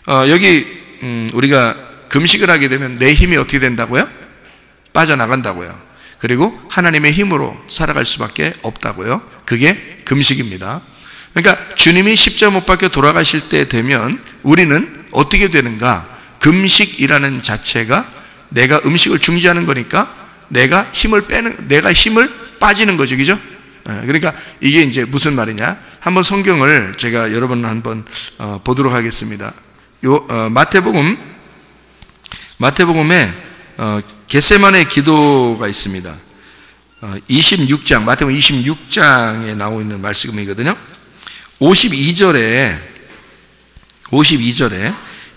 여기 우리가 금식을 하게 되면 내 힘이 어떻게 된다고요? 빠져나간다고요. 그리고 하나님의 힘으로 살아갈 수밖에 없다고요. 그게 금식입니다. 그러니까 주님이 십자가 못 박혀 돌아가실 때 되면 우리는 어떻게 되는가? 금식이라는 자체가 내가 음식을 중지하는 거니까 내가 힘을 빠지는 거죠. 그죠? 그러니까 이게 이제 무슨 말이냐? 한번 성경을 제가 여러분 한번 보도록 하겠습니다. 마태복음에 겟세마네 기도가 있습니다. 26장, 마태복음 26장에 나오고 있는 말씀이거든요. 52절에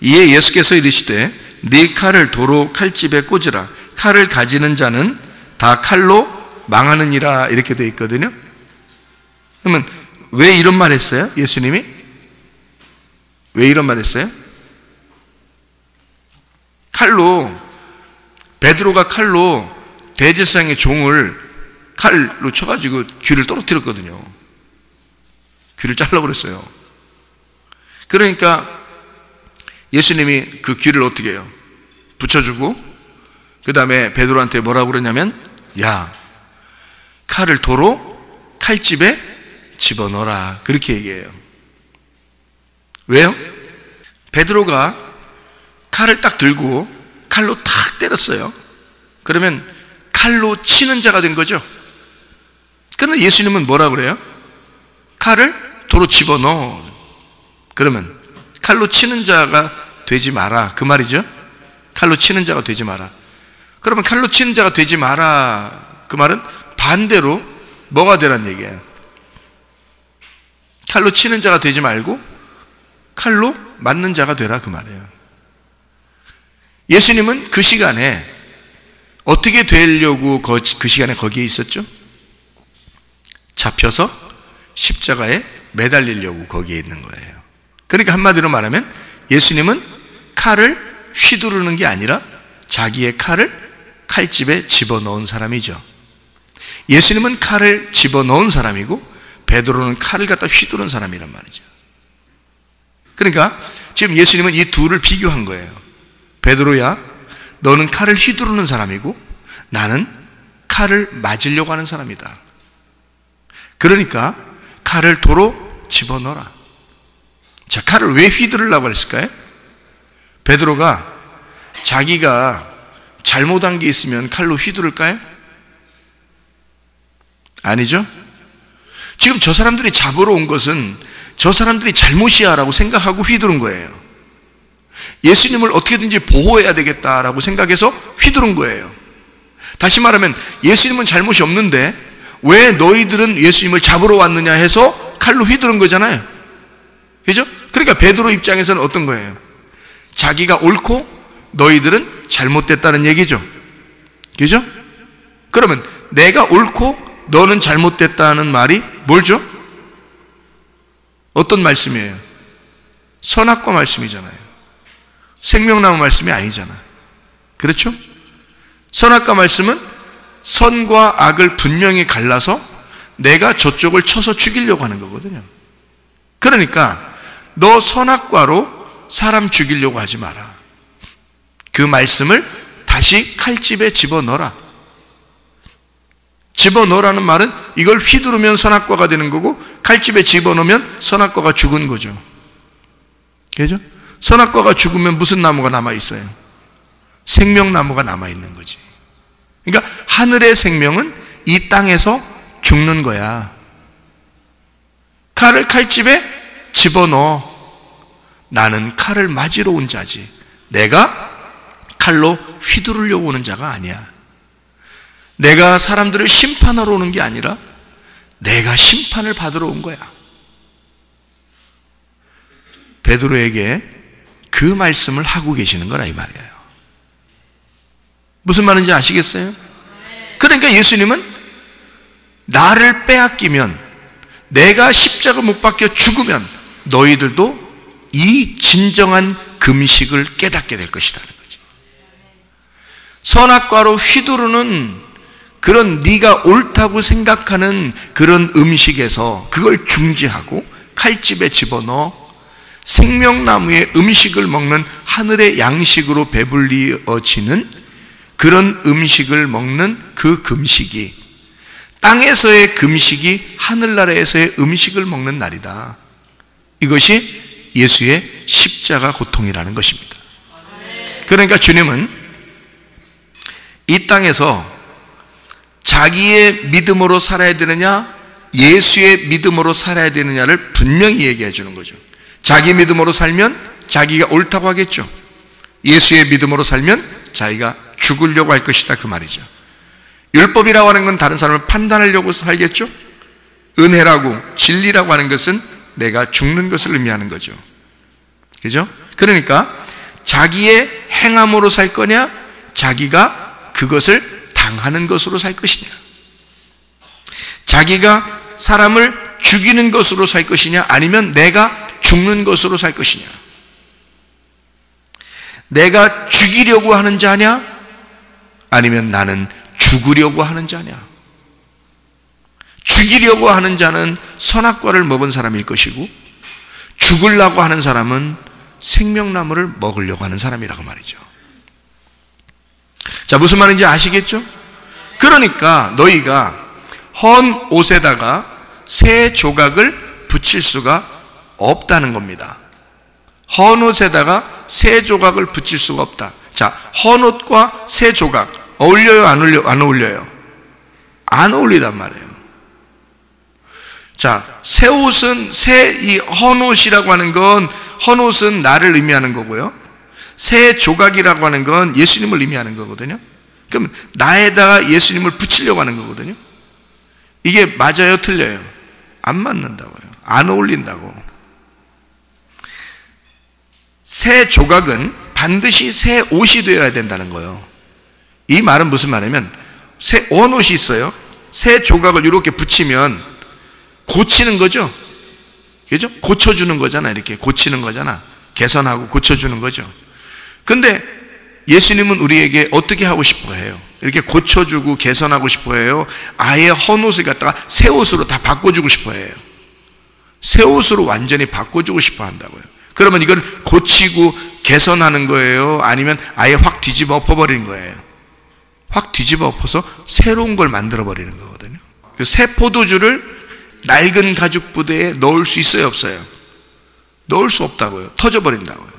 이에 예수께서 이르시되 네 칼을 도로 칼집에 꽂으라. 칼을 가지는 자는 다 칼로 망하느니라. 이렇게 되어 있거든요. 그러면 왜 이런 말 했어요? 예수님이? 왜 이런 말 했어요? 베드로가 칼로 대제사장의 종을 칼로 쳐가지고 귀를 떨어뜨렸거든요. 귀를 잘라버렸어요. 그러니까 예수님이 그 귀를 어떻게 해요? 붙여주고 그 다음에 베드로한테 뭐라고 그러냐면 야, 칼을 도로 칼집에 집어넣어라. 그렇게 얘기해요. 왜요? 베드로가 칼을 딱 들고 칼로 탁 때렸어요. 그러면 칼로 치는 자가 된 거죠. 그러나 예수님은 뭐라 그래요? 칼을 도로 집어넣어. 그러면 칼로 치는 자가 되지 마라. 그 말이죠. 칼로 치는 자가 되지 마라. 그러면 칼로 치는 자가 되지 마라. 그 말은 반대로 뭐가 되란 얘기예요? 칼로 치는 자가 되지 말고 칼로 맞는 자가 되라. 그 말이에요. 예수님은 그 시간에 어떻게 되려고 그 시간에 거기에 있었죠? 잡혀서 십자가에 매달리려고 거기에 있는 거예요. 그러니까 한마디로 말하면 예수님은 칼을 휘두르는 게 아니라 자기의 칼을 칼집에 집어넣은 사람이죠. 예수님은 칼을 집어넣은 사람이고 베드로는 칼을 갖다 휘두른 사람이란 말이죠. 그러니까 지금 예수님은 이 둘을 비교한 거예요. 베드로야, 너는 칼을 휘두르는 사람이고 나는 칼을 맞으려고 하는 사람이다. 그러니까 칼을 도로 집어넣어라. 자, 칼을 왜 휘두르려고 했을까요? 베드로가 자기가 잘못한 게 있으면 칼로 휘두를까요? 아니죠? 지금 저 사람들이 잡으러 온 것은 저 사람들이 잘못이야 라고 생각하고 휘두른 거예요. 예수님을 어떻게든지 보호해야 되겠다라고 생각해서 휘두른 거예요. 다시 말하면 예수님은 잘못이 없는데 왜 너희들은 예수님을 잡으러 왔느냐 해서 칼로 휘두른 거잖아요. 그죠? 그러니까 베드로 입장에서는 어떤 거예요? 자기가 옳고 너희들은 잘못됐다는 얘기죠. 그죠? 그러면 내가 옳고 너는 잘못됐다는 말이 뭘죠? 어떤 말씀이에요? 선악과 말씀이잖아요. 생명나무 말씀이 아니잖아. 그렇죠? 선악과 말씀은 선과 악을 분명히 갈라서 내가 저쪽을 쳐서 죽이려고 하는 거거든요. 그러니까 너 선악과로 사람 죽이려고 하지 마라. 그 말씀을 다시 칼집에 집어넣어라. 집어넣으라는 말은 이걸 휘두르면 선악과가 되는 거고 칼집에 집어넣으면 선악과가 죽은 거죠. 그죠? 선악과가 죽으면 무슨 나무가 남아있어요? 생명나무가 남아있는 거지. 그러니까 하늘의 생명은 이 땅에서 죽는 거야. 칼을 칼집에 집어넣어. 나는 칼을 맞으러 온 자지. 내가 칼로 휘두르려고 오는 자가 아니야. 내가 사람들을 심판하러 오는 게 아니라 내가 심판을 받으러 온 거야. 베드로에게 그 말씀을 하고 계시는 거라 이 말이에요. 무슨 말인지 아시겠어요? 그러니까 예수님은 나를 빼앗기면, 내가 십자가 못 박혀 죽으면 너희들도 이 진정한 금식을 깨닫게 될 것이라는 거죠. 선악과로 휘두르는 그런 네가 옳다고 생각하는 그런 음식에서 그걸 중지하고 칼집에 집어넣어 생명나무의 음식을 먹는 하늘의 양식으로 배불리어지는 그런 음식을 먹는 그 금식이, 땅에서의 금식이 하늘나라에서의 음식을 먹는 날이다. 이것이 예수의 십자가 고통이라는 것입니다. 그러니까 주님은 이 땅에서 자기의 믿음으로 살아야 되느냐, 예수의 믿음으로 살아야 되느냐를 분명히 얘기해 주는 거죠. 자기 믿음으로 살면 자기가 옳다고 하겠죠. 예수의 믿음으로 살면 자기가 죽으려고 할 것이다, 그 말이죠. 율법이라고 하는 건 다른 사람을 판단하려고 살겠죠. 은혜라고, 진리라고 하는 것은 내가 죽는 것을 의미하는 거죠. 그죠? 그러니까 자기의 행함으로 살 거냐, 자기가 그것을 당하는 것으로 살 것이냐, 자기가 사람을 죽이는 것으로 살 것이냐, 아니면 내가 죽는 것으로 살 것이냐, 내가 죽이려고 하는 자냐, 아니면 나는 죽으려고 하는 자냐. 죽이려고 하는 자는 선악과를 먹은 사람일 것이고, 죽으려고 하는 사람은 생명나무를 먹으려고 하는 사람이라고 말이죠. 자, 무슨 말인지 아시겠죠? 그러니까 너희가 헌 옷에다가 새 조각을 붙일 수가 없다는 겁니다. 헌 옷에다가 새 조각을 붙일 수가 없다. 자, 헌 옷과 새 조각 어울려요, 안 어울려요? 안 어울리단 말이에요. 자, 새 옷은 이 헌 옷이라고 하는 건, 헌 옷은 나를 의미하는 거고요. 새 조각이라고 하는 건 예수님을 의미하는 거거든요. 그럼 나에다가 예수님을 붙이려고 하는 거거든요. 이게 맞아요, 틀려요? 안 맞는다고요. 안 어울린다고. 새 조각은 반드시 새 옷이 되어야 된다는 거예요. 이 말은 무슨 말이냐면, 새 헌 옷이 있어요. 새 조각을 이렇게 붙이면 고치는 거죠. 그죠? 고쳐주는 거잖아. 이렇게 고치는 거잖아. 개선하고 고쳐주는 거죠. 근데 예수님은 우리에게 어떻게 하고 싶어 해요? 이렇게 고쳐주고 개선하고 싶어 해요? 아예 헌 옷을 갖다가 새 옷으로 다 바꿔주고 싶어 해요. 새 옷으로 완전히 바꿔주고 싶어 한다고요. 그러면 이걸 고치고 개선하는 거예요? 아니면 아예 확 뒤집어 엎어버리는 거예요? 확 뒤집어 엎어서 새로운 걸 만들어 버리는 거거든요. 새 포도주를 낡은 가죽 부대에 넣을 수 있어요, 없어요? 넣을 수 없다고요. 터져버린다고요.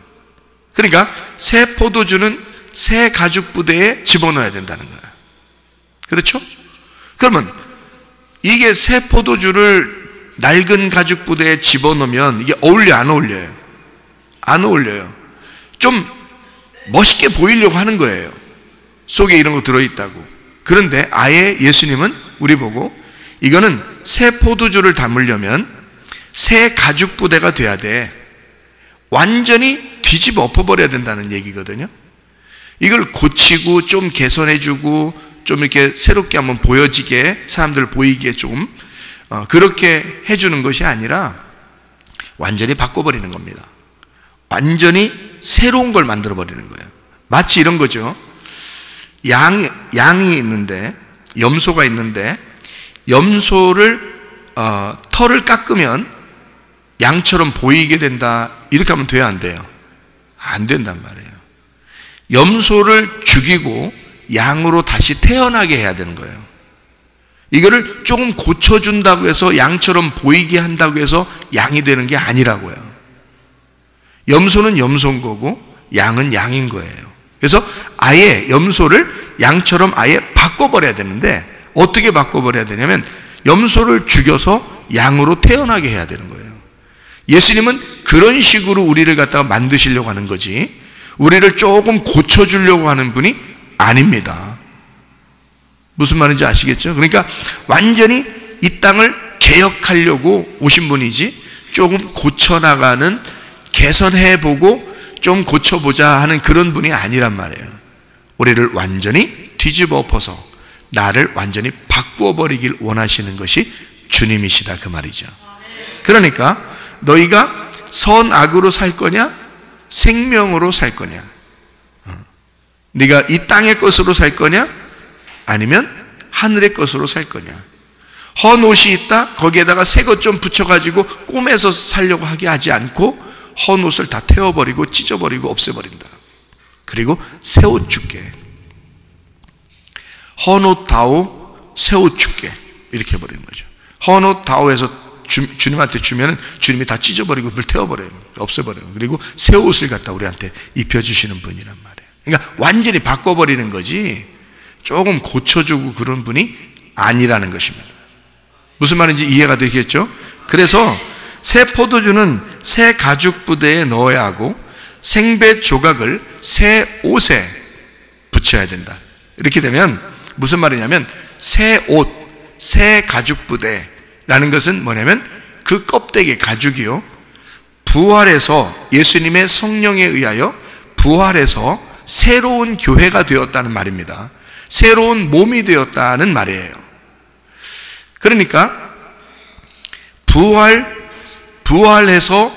그러니까 새 포도주는 새 가죽 부대에 집어넣어야 된다는 거예요. 그렇죠? 그러면 이게 새 포도주를 낡은 가죽 부대에 집어넣으면 이게 어울려, 안 어울려요? 안 어울려요. 좀 멋있게 보이려고 하는 거예요. 속에 이런 거 들어있다고. 그런데 아예 예수님은 우리 보고, 이거는 새 포도주를 담으려면 새 가죽 부대가 돼야 돼. 완전히 뒤집어 엎어버려야 된다는 얘기거든요. 이걸 고치고 좀 개선해주고 좀 이렇게 새롭게 한번 보여지게, 사람들 보이기에 좀 그렇게 해주는 것이 아니라 완전히 바꿔버리는 겁니다. 완전히 새로운 걸 만들어버리는 거예요. 마치 이런 거죠. 양이 있는데, 염소가 있는데, 염소를 털을 깎으면 양처럼 보이게 된다, 이렇게 하면 돼요, 안 돼요? 안 된단 말이에요. 염소를 죽이고 양으로 다시 태어나게 해야 되는 거예요. 이거를 조금 고쳐준다고 해서 양처럼 보이게 한다고 해서 양이 되는 게 아니라고요. 염소는 염소인 거고 양은 양인 거예요. 그래서 아예 염소를 양처럼 아예 바꿔버려야 되는데, 어떻게 바꿔버려야 되냐면 염소를 죽여서 양으로 태어나게 해야 되는 거예요. 예수님은 그런 식으로 우리를 갖다가 만드시려고 하는 거지, 우리를 조금 고쳐주려고 하는 분이 아닙니다. 무슨 말인지 아시겠죠? 그러니까 완전히 이 땅을 개혁하려고 오신 분이지, 조금 고쳐나가는, 개선해보고 좀 고쳐보자 하는 그런 분이 아니란 말이에요. 우리를 완전히 뒤집어 엎어서 나를 완전히 바꾸어버리길 원하시는 것이 주님이시다, 그 말이죠. 그러니까 너희가 선악으로 살 거냐, 생명으로 살 거냐, 네가 이 땅의 것으로 살 거냐, 아니면 하늘의 것으로 살 거냐. 헌 옷이 있다, 거기에다가 새 것 좀 붙여가지고 꼬매서 살려고 하게 하지 않고 헌 옷을 다 태워버리고 찢어버리고 없애버린다. 그리고 새 옷 줄게. 헌 옷 다오 새 옷 줄게. 이렇게 해버리는 거죠. 헌 옷 다오에서 주님한테 주면은 주님이 다 찢어버리고 불태워버려요. 없애버려요. 그리고 새 옷을 갖다 우리한테 입혀주시는 분이란 말이에요. 그러니까 완전히 바꿔버리는 거지 조금 고쳐주고 그런 분이 아니라는 것입니다. 무슨 말인지 이해가 되겠죠? 그래서 새 포도주는 새 가죽 부대에 넣어야 하고 생배 조각을 새 옷에 붙여야 된다. 이렇게 되면 무슨 말이냐면 새 옷, 새 가죽 부대라는 것은 뭐냐면 그 껍데기 가죽이요, 부활해서 예수님의 성령에 의하여 부활해서 새로운 교회가 되었다는 말입니다. 새로운 몸이 되었다는 말이에요. 그러니까 부활해서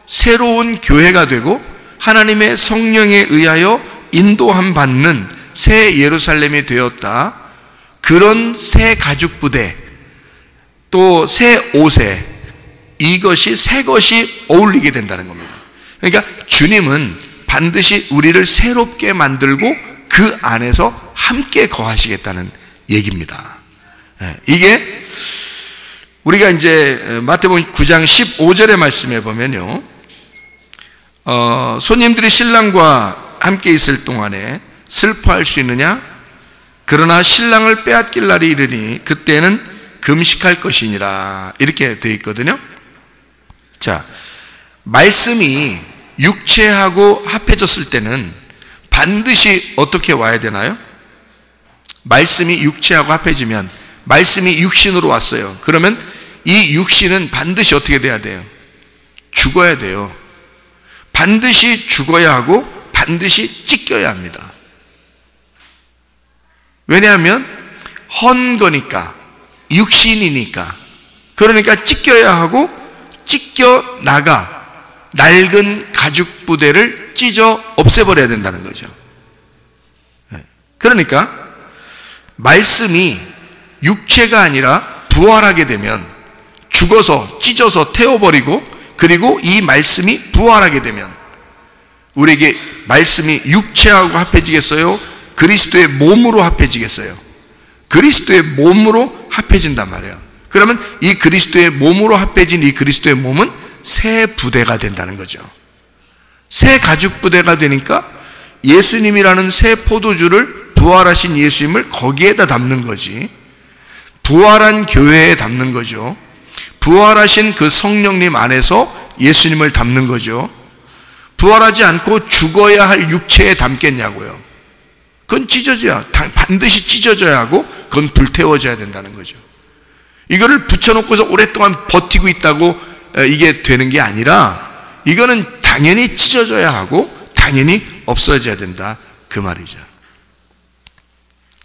새로운 교회가 되고 하나님의 성령에 의하여 인도함 받는 새 예루살렘이 되었다. 그런 새 가죽 부대 또 새 옷에 이것이 새 것이 어울리게 된다는 겁니다. 그러니까 주님은 반드시 우리를 새롭게 만들고 그 안에서 함께 거하시겠다는 얘기입니다. 이게 우리가 이제 마태복음 9장 15절의 말씀에 보면요, 손님들이 신랑과 함께 있을 동안에 슬퍼할 수 있느냐? 그러나 신랑을 빼앗길 날이 이르니 그때는 금식할 것이니라. 이렇게 되어 있거든요. 자, 말씀이 육체하고 합해졌을 때는 반드시 어떻게 와야 되나요? 말씀이 육체하고 합해지면 말씀이 육신으로 왔어요. 그러면 이 육신은 반드시 어떻게 돼야 돼요? 죽어야 돼요. 반드시 죽어야 하고 반드시 찢겨야 합니다. 왜냐하면 헌 거니까, 육신이니까. 그러니까 찢겨야 하고 찢겨 나가 낡은 가죽 부대를 찢어 없애버려야 된다는 거죠. 그러니까 말씀이 육체가 아니라 부활하게 되면, 죽어서 찢어서 태워버리고 그리고 이 말씀이 부활하게 되면 우리에게 말씀이 육체하고 합해지겠어요? 그리스도의 몸으로 합해지겠어요? 그리스도의 몸으로 합해진단 말이에요. 그러면 이 그리스도의 몸으로 합해진 이 그리스도의 몸은 새 부대가 된다는 거죠. 새 가죽 부대가 되니까 예수님이라는 새 포도주를, 부활하신 예수님을 거기에다 담는 거지, 부활한 교회에 담는 거죠. 부활하신 그 성령님 안에서 예수님을 담는 거죠. 부활하지 않고 죽어야 할 육체에 담겠냐고요. 그건 찢어져야, 반드시 찢어져야 하고 그건 불태워져야 된다는 거죠. 이거를 붙여놓고서 오랫동안 버티고 있다고 이게 되는 게 아니라 이거는 당연히 찢어져야 하고 당연히 없어져야 된다, 그 말이죠.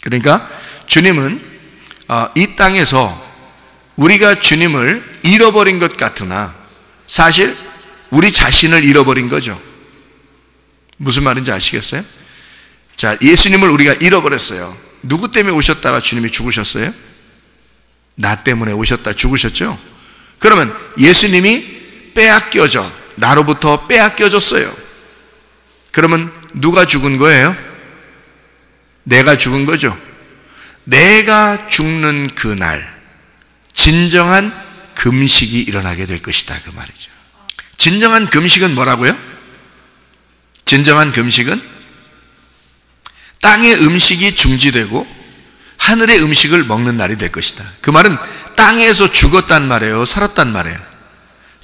그러니까 주님은 이 땅에서 우리가 주님을 잃어버린 것 같으나 사실 우리 자신을 잃어버린 거죠. 무슨 말인지 아시겠어요? 자, 예수님을 우리가 잃어버렸어요. 누구 때문에 오셨다가 주님이 죽으셨어요? 나 때문에 오셨다 죽으셨죠? 그러면 예수님이 빼앗겨져, 나로부터 빼앗겨졌어요. 그러면 누가 죽은 거예요? 내가 죽은 거죠. 내가 죽는 그날 진정한 금식이 일어나게 될 것이다, 그 말이죠. 진정한 금식은 뭐라고요? 진정한 금식은 땅의 음식이 중지되고 하늘의 음식을 먹는 날이 될 것이다. 그 말은 땅에서 죽었단 말이에요, 살았단 말이에요?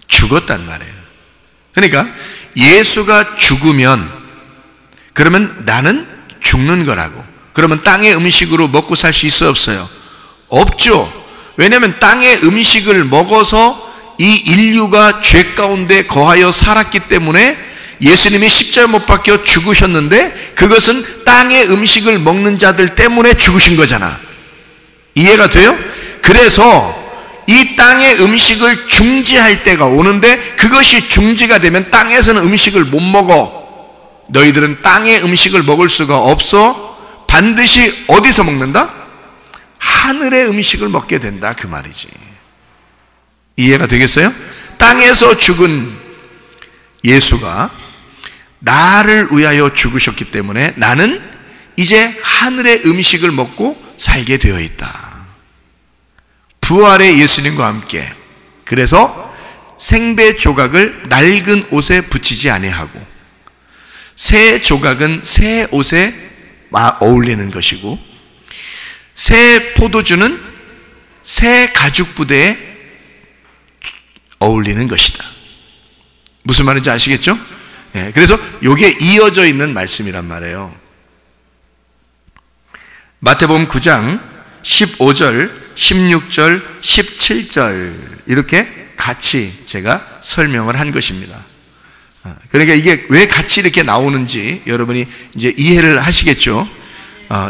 죽었단 말이에요. 그러니까 예수가 죽으면 그러면 나는 죽는 거라고. 그러면 땅의 음식으로 먹고 살 수 있어요, 없어요? 없죠. 왜냐하면 땅의 음식을 먹어서 이 인류가 죄 가운데 거하여 살았기 때문에 예수님이 십자가에 못 박혀 죽으셨는데 그것은 땅의 음식을 먹는 자들 때문에 죽으신 거잖아. 이해가 돼요? 그래서 이 땅의 음식을 중지할 때가 오는데 그것이 중지가 되면 땅에서는 음식을 못 먹어. 너희들은 땅의 음식을 먹을 수가 없어. 반드시 어디서 먹는다? 하늘의 음식을 먹게 된다, 그 말이지. 이해가 되겠어요? 땅에서 죽은 예수가 나를 위하여 죽으셨기 때문에 나는 이제 하늘의 음식을 먹고 살게 되어 있다. 부활의 예수님과 함께. 그래서 생배 조각을 낡은 옷에 붙이지 아니하고 새 조각은 새 옷에 어울리는 것이고 새 포도주는 새 가죽 부대에 어울리는 것이다. 무슨 말인지 아시겠죠? 예, 그래서 이게 이어져 있는 말씀이란 말이에요. 마태복음 9장 15절, 16절, 17절 이렇게 같이 제가 설명을 한 것입니다. 그러니까 이게 왜 같이 이렇게 나오는지 여러분이 이제 이해를 하시겠죠?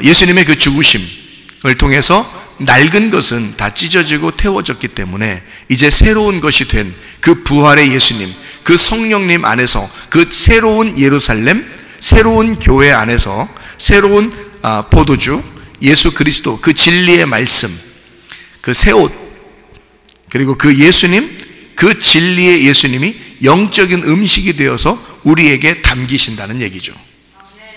예수님의 그 죽으심을 통해서 낡은 것은 다 찢어지고 태워졌기 때문에 이제 새로운 것이 된 그 부활의 예수님, 그 성령님 안에서 그 새로운 예루살렘, 새로운 교회 안에서 새로운 포도주, 예수 그리스도, 그 진리의 말씀, 그 새 옷, 그리고 그 예수님, 그 진리의 예수님이 영적인 음식이 되어서 우리에게 담기신다는 얘기죠.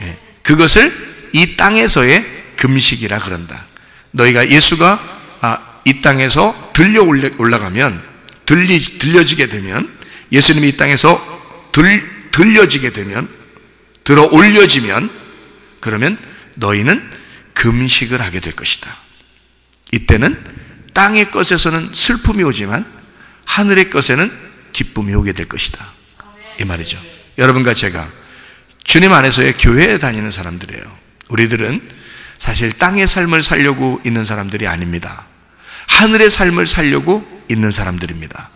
네. 그것을 이 땅에서의 금식이라 그런다. 너희가 예수가 이 땅에서 들려 올라가면 들려지게 되면 예수님이 이 땅에서 들려지게 되면 들어 올려지면 그러면 너희는 금식을 하게 될 것이다. 이때는 땅의 것에서는 슬픔이 오지만 하늘의 것에는 기쁨이 오게 될 것이다. 이 말이죠. 여러분과 제가 주님 안에서의 교회에 다니는 사람들이에요. 우리들은 사실 땅의 삶을 살려고 있는 사람들이 아닙니다. 하늘의 삶을 살려고 있는 사람들입니다.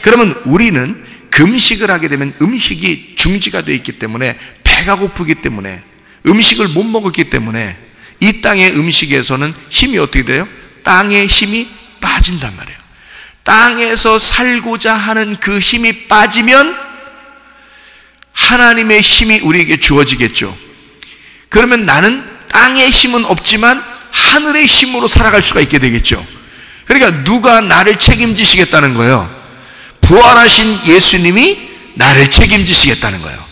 그러면 우리는 금식을 하게 되면 음식이 중지가 되어 있기 때문에 배가 고프기 때문에 음식을 못 먹었기 때문에 이 땅의 음식에서는 힘이 어떻게 돼요? 땅의 힘이 빠진단 말이에요. 땅에서 살고자 하는 그 힘이 빠지면 하나님의 힘이 우리에게 주어지겠죠. 그러면 나는 땅의 힘은 없지만 하늘의 힘으로 살아갈 수가 있게 되겠죠. 그러니까 누가 나를 책임지시겠다는 거예요? 부활하신 예수님이 나를 책임지시겠다는 거예요.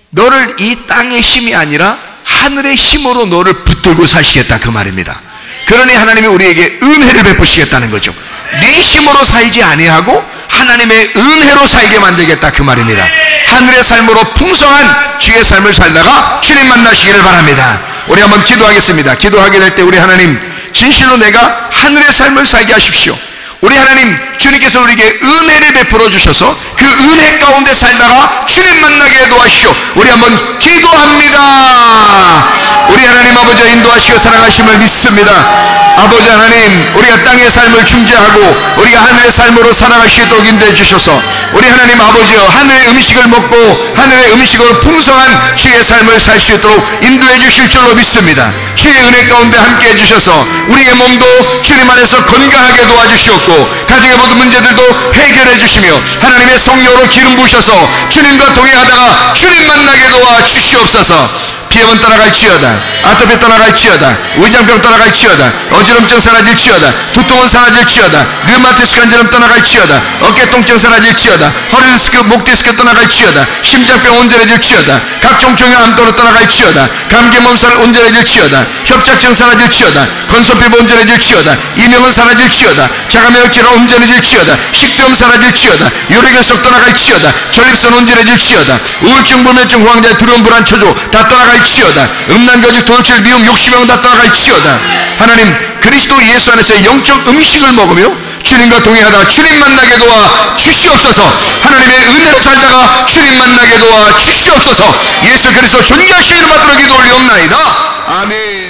너를 이 땅의 힘이 아니라 하늘의 힘으로 너를 붙들고 사시겠다 그 말입니다. 그러니 하나님이 우리에게 은혜를 베푸시겠다는 거죠. 네 힘으로 살지 아니하고 하나님의 은혜로 살게 만들겠다 그 말입니다. 하늘의 삶으로 풍성한 주의 삶을 살다가 주님 만나시기를 바랍니다. 우리 한번 기도하겠습니다. 기도하게 될 때 우리 하나님 진실로 내가 하늘의 삶을 살게 하십시오. 우리 하나님 주님께서 우리에게 은혜를 베풀어 주셔서 그 은혜 가운데 살다가 주님 만나게 도와주시오. 우리 한번 기도합니다. 우리 하나님 아버지 인도하시고 사랑하심을 믿습니다. 아버지 하나님 우리가 땅의 삶을 중재하고 우리가 하늘의 삶으로 살아갈 수 있도록 인도해 주셔서 우리 하나님 아버지여 하늘의 음식을 먹고 하늘의 음식으로 풍성한 주의 삶을 살 수 있도록 인도해 주실 줄로 믿습니다. 주의 은혜 가운데 함께 해주셔서 우리의 몸도 주님 안에서 건강하게 도와주시옵고 가정의 모든 문제들도 해결해 주시며 하나님의 성령으로 기름 부으셔서 주님과 동행하다가 주님 만나게 도와주시옵소서. 비염은 떠나갈지어다. 아토피 떠나갈지어다. 위장병 떠나갈지어다. 어지럼증 사라질지어다. 두통은 사라질지어다. 류마티스 관절염 떠나갈지어다. 어깨 통증 사라질지어다. 허리 디스크, 목 디스크 떠나갈지어다. 심장병 온전해질지어다. 각종 종양 암도로 떠나갈지어다. 감기 몸살 온전해질지어다. 협착증 사라질지어다. 건선피부 온전해질지어다. 이명은 사라질지어다. 자가면역질환 온전해질지어다. 식도염 사라질지어다. 요리결석 떠나갈지어다. 전립선 온전해질지어다. 우울증, 불면증, 호황자, 두려움, 불안, 초조 다 떠나갈지어다. 음란거짓, 도둑질, 미움, 욕심형 다 떠나갈지어다. 하나님 그리스도 예수 안에서 영적 음식을 먹으며 주님과 동행하다가 주님 만나게 도와 주시옵소서. 하나님의 은혜로 살다가 주님 만나게 도와 주시옵소서. 예수 그리스도 존귀하신 이름 받들어 기도 올리옵나이다. 아멘.